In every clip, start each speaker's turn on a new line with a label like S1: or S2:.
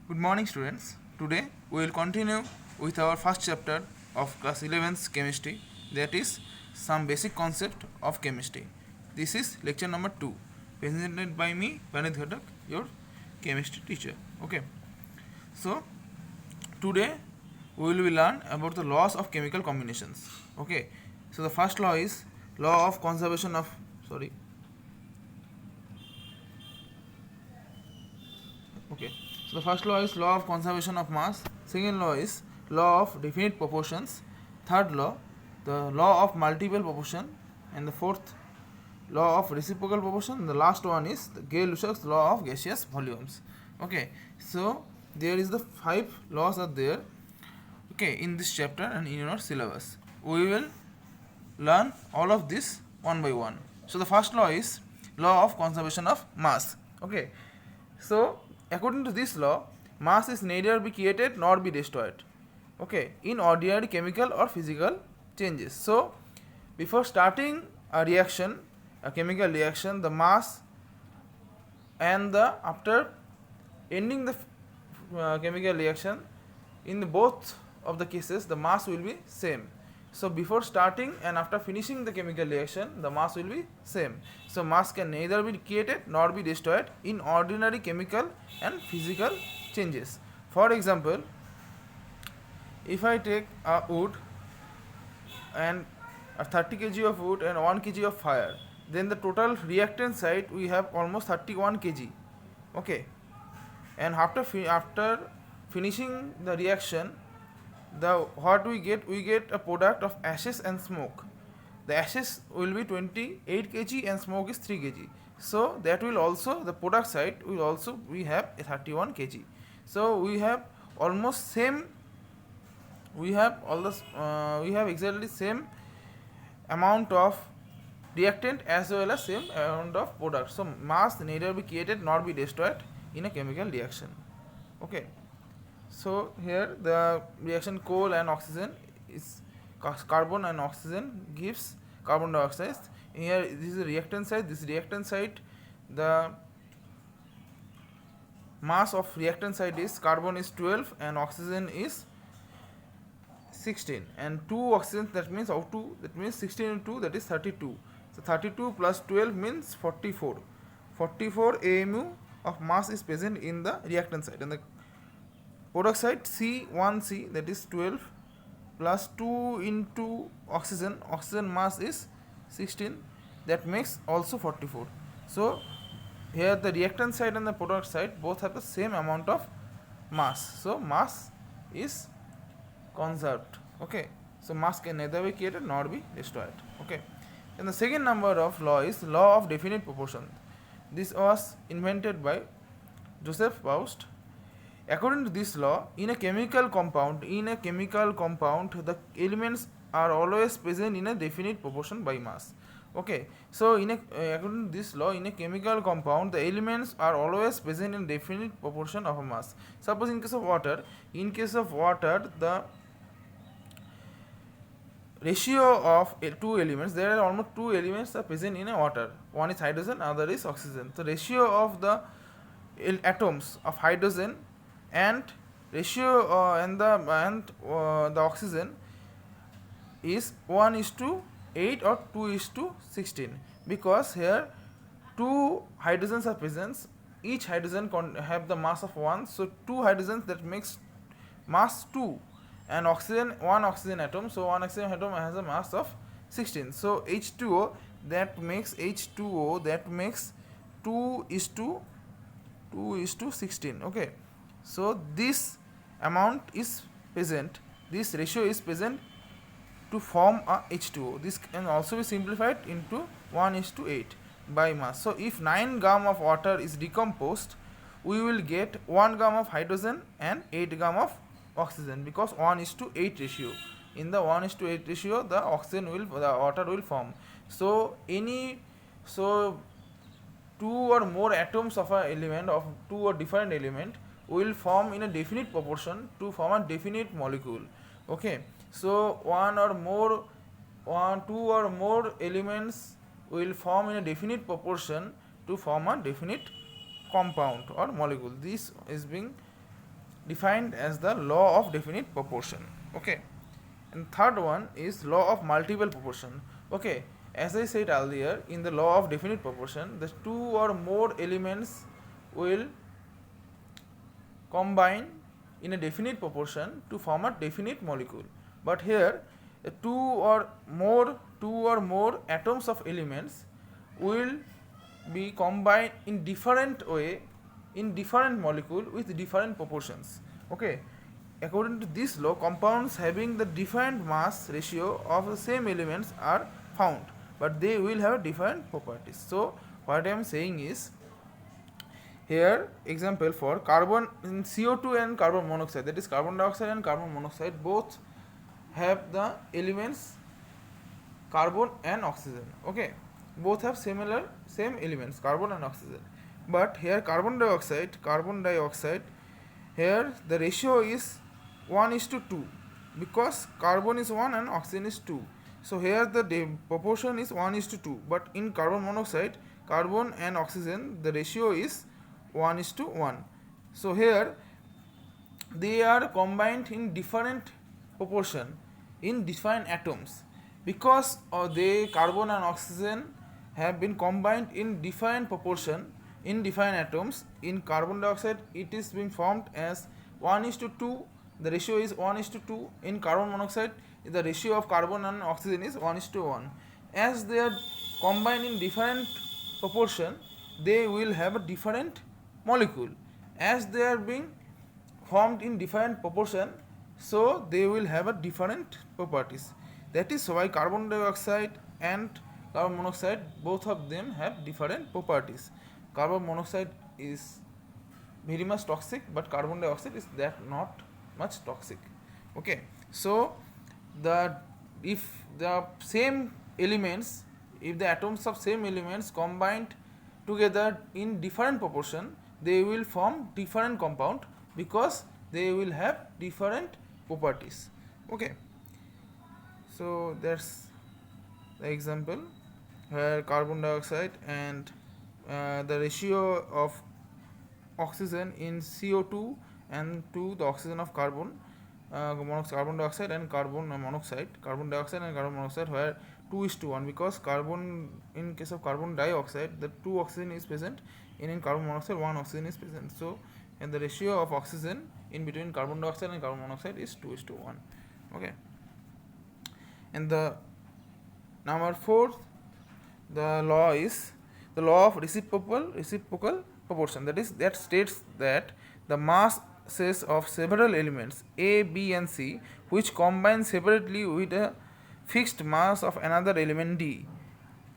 S1: Good morning, students. Today we will continue with our first chapter of class 11's chemistry, that is some basic concept of chemistry. This is lecture number 2, presented by me, Vanit Ghatak, your chemistry teacher. Okay, so today we will learn about the laws of chemical combinations. Okay, so the first law is law of conservation of sorry. Okay, so the first law is law of conservation of mass. Second law is law of definite proportions. Third law, the law of multiple proportion, and the fourth law of reciprocal proportion. And the last one is the Gay-Lussac's law of gaseous volumes. Okay, so there is the five laws are there. Okay, in this chapter and in your syllabus, we will learn all of this one by one. So the first law is law of conservation of mass. Okay, so according to this law, mass is neither be created nor be destroyed. Okay, in ordinary chemical or physical changes. So before starting a reaction, a chemical reaction, the mass and the after ending the chemical reaction, in the both of the cases the mass will be same. So before starting and after finishing the chemical reaction, the mass will be same. So mass can neither be created nor be destroyed in ordinary chemical and physical changes. For example, if I take a wood and a 30 kg of wood and 1 kg of fire, then the total reactant side we have almost 31 kg. Okay, and after finishing the reaction, the what we get a product of ashes and smoke. The ashes will be 28 kg and smoke is 3 kg. So that will also, the product side will also we have a 31 kg. So we have almost same, we have all this we have exactly same amount of reactant as well as same amount of product. So mass neither be created nor be destroyed in a chemical reaction. Okay, so here the reaction coal and oxygen is carbon and oxygen gives carbon dioxide. Here this is the reactant side. This reactant side, the mass of reactant side is carbon is 12 and oxygen is 16, and 2 oxygens, that means out 2, that means 16 into 2, that is 32. So 32 plus 12 means 44. 44 AMU of mass is present in the reactant side, and the product side C1C, that is 12 plus 2 into oxygen mass is 16, that makes also 44. So here the reactant side and the product side both have the same amount of mass, so mass is conserved. Okay, so mass can neither be created nor be destroyed. Okay, and the second number of law is law of definite proportion. This was invented by Joseph Proust. According to this law, in a chemical compound, the elements are always present in a definite proportion by mass. Okay, so according to this law, in a chemical compound, the elements are always present in definite proportion of a mass. Suppose in case of water, the ratio of two elements, there are almost two elements are present in a water. One is hydrogen, other is oxygen. The ratio of the atoms of hydrogen and ratio the oxygen is 1:8 or 2:16, because here two hydrogens are present. Each hydrogen have the mass of 1, so two hydrogens, that makes mass 2, and one oxygen atom, so one oxygen atom has a mass of 16. So H2O, that makes 2:16. Okay, so this amount is present, this ratio is present to form a H2O. This can also be simplified into 1:8 by mass. So if 9 gram of water is decomposed, we will get 1 gram of hydrogen and 8 gram of oxygen, because 1:8 ratio. In the 1:8 ratio, the water will form. So two or more atoms of a element, of two or different element, will form in a definite proportion to form a definite molecule. Okay, so two or more elements will form in a definite proportion to form a definite compound or molecule. This is being defined as the law of definite proportion. Okay, and third one is law of multiple proportion. Okay, as I said earlier, in the law of definite proportion, the two or more elements will combine in a definite proportion to form a definite molecule. But here, two or more atoms of elements will be combined in different way in different molecule with different proportions. Okay, according to this law, compounds having the different mass ratio of the same elements are found, but they will have different properties. So what I am saying is, here example for carbon in CO2 and carbon monoxide, that is carbon dioxide and carbon monoxide, both have the elements carbon and oxygen. Okay, both have same elements carbon and oxygen, but here carbon dioxide, here the ratio is 1:2 because carbon is 1 and oxygen is 2. So here the proportion is 1:2, but in carbon monoxide, carbon and oxygen, the ratio is 1:1. So here they are combined in different proportion in different atoms, because the carbon and oxygen have been combined in different proportion in different atoms. In carbon dioxide, it is being formed as 1:2, the ratio is 1:2. In carbon monoxide, the ratio of carbon and oxygen is 1:1. As they are combined in different proportion, they will have a different molecule. As they are being formed in different proportion, so they will have a different properties. That is why carbon dioxide and carbon monoxide, both of them have different properties. Carbon monoxide is very much toxic, but carbon dioxide is that not much toxic. Okay, so the if the same elements, if the atoms of same elements combined together in different proportion, they will form different compound because they will have different properties. Okay, so that's the example where carbon dioxide and the ratio of oxygen in CO2 and to the oxygen of carbon dioxide and carbon dioxide and carbon monoxide, where 2:1, because carbon, in case of carbon dioxide, the 2 oxygen is present, and in carbon monoxide 1 oxygen is present. So and the ratio of oxygen in between carbon dioxide and carbon monoxide is 2:1. Okay, and the number 4, the law is the law of reciprocal proportion. That states that the masses of several elements A, B, and C, which combine separately with a fixed mass of another element D,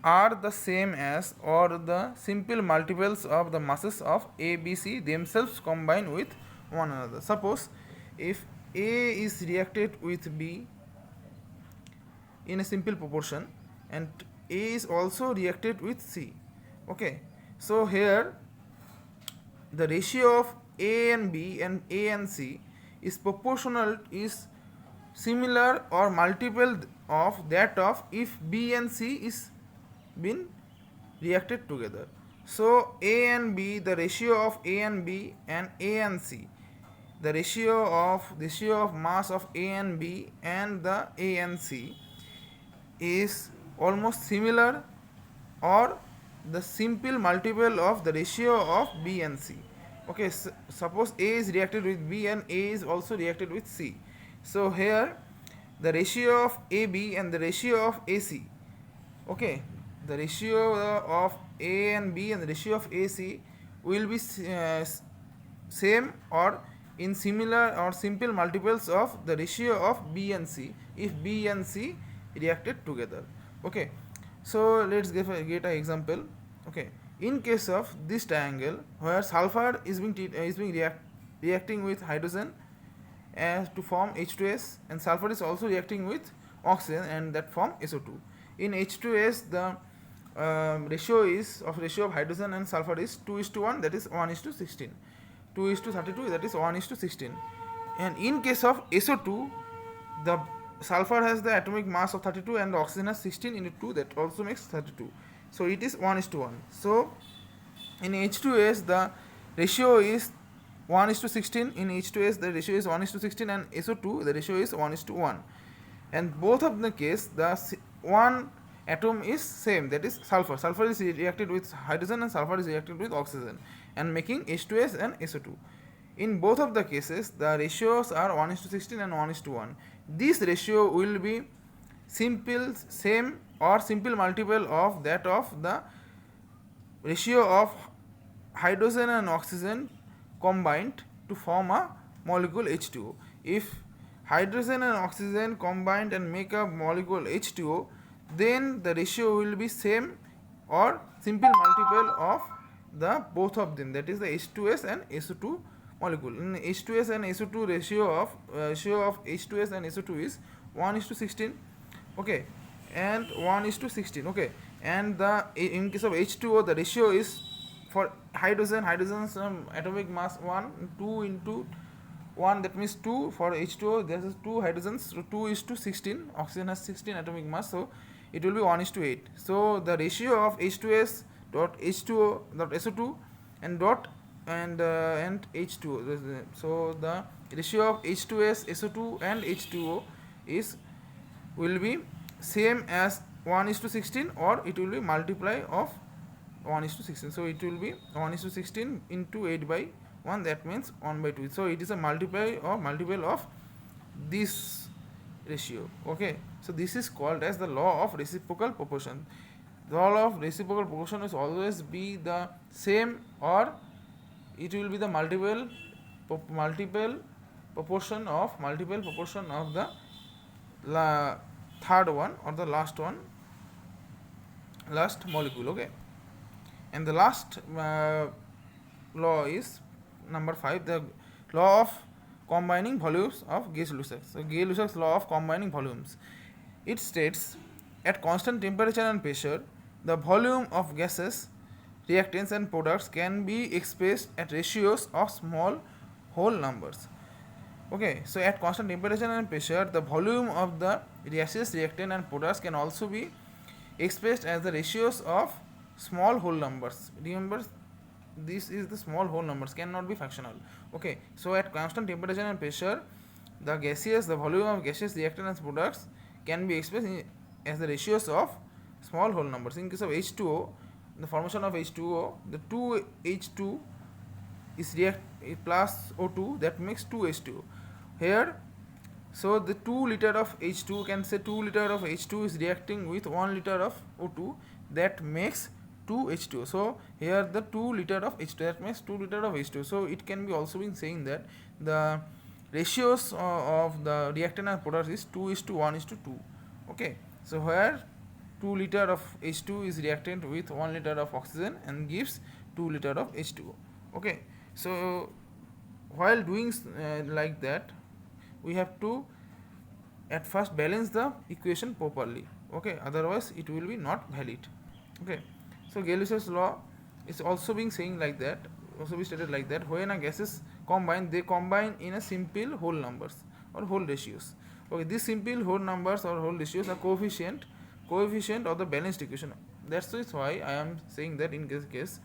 S1: are the same as or the simple multiples of the masses of A, B, C themselves combined with one another. Suppose if A is reacted with B in a simple proportion and A is also reacted with C. Okay, so here the ratio of A and B and A and C is proportional, is similar or multiple of that of if B and C is been reacted together. So A and B, the ratio of A and B and A and C, the ratio of mass of A and B and the A and C is almost similar or the simple multiple of the ratio of B and C. Okay, so suppose A is reacted with B and A is also reacted with C. So here the ratio of AB and the ratio of AC, okay, the ratio of A and B and the ratio of AC will be same or in similar or simple multiples of the ratio of B and C if B and C reacted together. Okay, so let's get an example. Okay, in case of this triangle where sulfur is being reacting with hydrogen as to form H2S, and sulfur is also reacting with oxygen and that form SO2. In H2S, the ratio of hydrogen and sulfur is 2:1, that is 1:16. 2:32, that is 1:16. And in case of SO2, the sulfur has the atomic mass of 32 and the oxygen has 16 into 2, that also makes 32. So it is 1:1. So in H2S, the ratio is 1 is to 16. In H2S the ratio is 1 is to 16, and SO2 the ratio is 1 is to 1. And both of the case the one atom is same, that is sulfur. Sulfur is reacted with hydrogen and sulfur is reacted with oxygen and making H2S and SO2. In both of the cases the ratios are 1 is to 16 and 1 is to 1. This ratio will be simple same or simple multiple of that of the ratio of hydrogen and oxygen combined to form a molecule H2O. If hydrogen and oxygen combined and make a molecule H2O, then the ratio will be same or simple multiple of the both of them, that is the H2S and SO2 molecule. In H2S and SO2 ratio of H2S and SO2 is 1 is to 16, okay, and 1 is to 16, okay. And the in case of H2O the ratio is for hydrogen's atomic mass 1, 2 into 1, that means 2. For H2O there is 2 hydrogens, so 2 is to 16. Oxygen has 16 atomic mass, so it will be 1 is to 8. So the ratio of H2S dot H2O dot SO2 and dot and H2O, so the ratio of H2S, SO2 and H2O is will be same as 1 is to 16, or it will be multiply of 1 is to 16. So it will be 1 is to 16 into 8 by 1, that means 1 by 2. So it is a multiply or multiple of this ratio, okay. So this is called as the law of reciprocal proportion. The law of reciprocal proportion is always be the same, or it will be the multiple proportion of the third one or the last molecule, okay. And the last law is number 5, the law of combining volumes of Gay-Lussac. So Gay-Lussac's law of combining volumes, it states at constant temperature and pressure the volume of gases, reactants and products can be expressed at ratios of small whole numbers, okay. So at constant temperature and pressure the volume of the gases, reactant and products can also be expressed as the ratios of small whole numbers. Remember, this is the small whole numbers, cannot be fractional, okay. So at constant temperature and pressure the volume of gaseous, reactants and products can be expressed as the ratios of small whole numbers. In case of H2O, the formation of H2O, the 2H2 is react plus O2, that makes 2H2O here. So the 2 liter of H2, can say 2 liter of H2 is reacting with 1 liter of O2, that makes 2 H2O. So here the 2 liter of H2, that makes 2 liter of H2O. So it can be also been saying that the ratios of the reactant and product is 2 is to 1 is to 2, okay. So where 2 liter of H2 is reactant with 1 liter of oxygen and gives 2 liter of H2O, okay. So while doing like that, we have to at first balance the equation properly, okay, otherwise it will be not valid, okay. So Gay-Lussac's law is also being saying like that, also be stated like that, when a gases combine, they combine in a simple whole numbers or whole ratios, okay. These simple whole numbers or whole ratios are coefficient of the balanced equation. That's why I am saying that in this case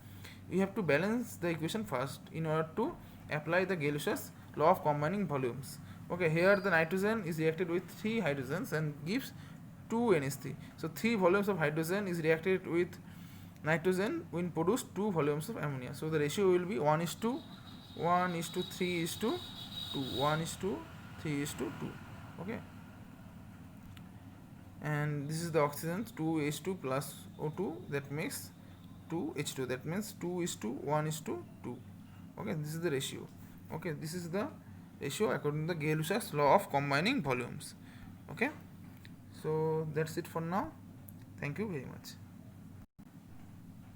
S1: we have to balance the equation first in order to apply the Gay-Lussac's law of combining volumes, okay. Here the nitrogen is reacted with 3 hydrogens and gives 2 NH3. So 3 volumes of hydrogen is reacted with nitrogen will produce 2 volumes of ammonia. So the ratio will be 1 is to 3 is to 2, 1 is to 3 is to 2, okay. And this is the oxygen, 2H2 plus O2, that makes 2H2, that means 2 is to 1 is to 2, okay. This is the ratio, okay. This is the ratio according to the Gay-Lussac's law of combining volumes, okay. So that's it for now. Thank you very much.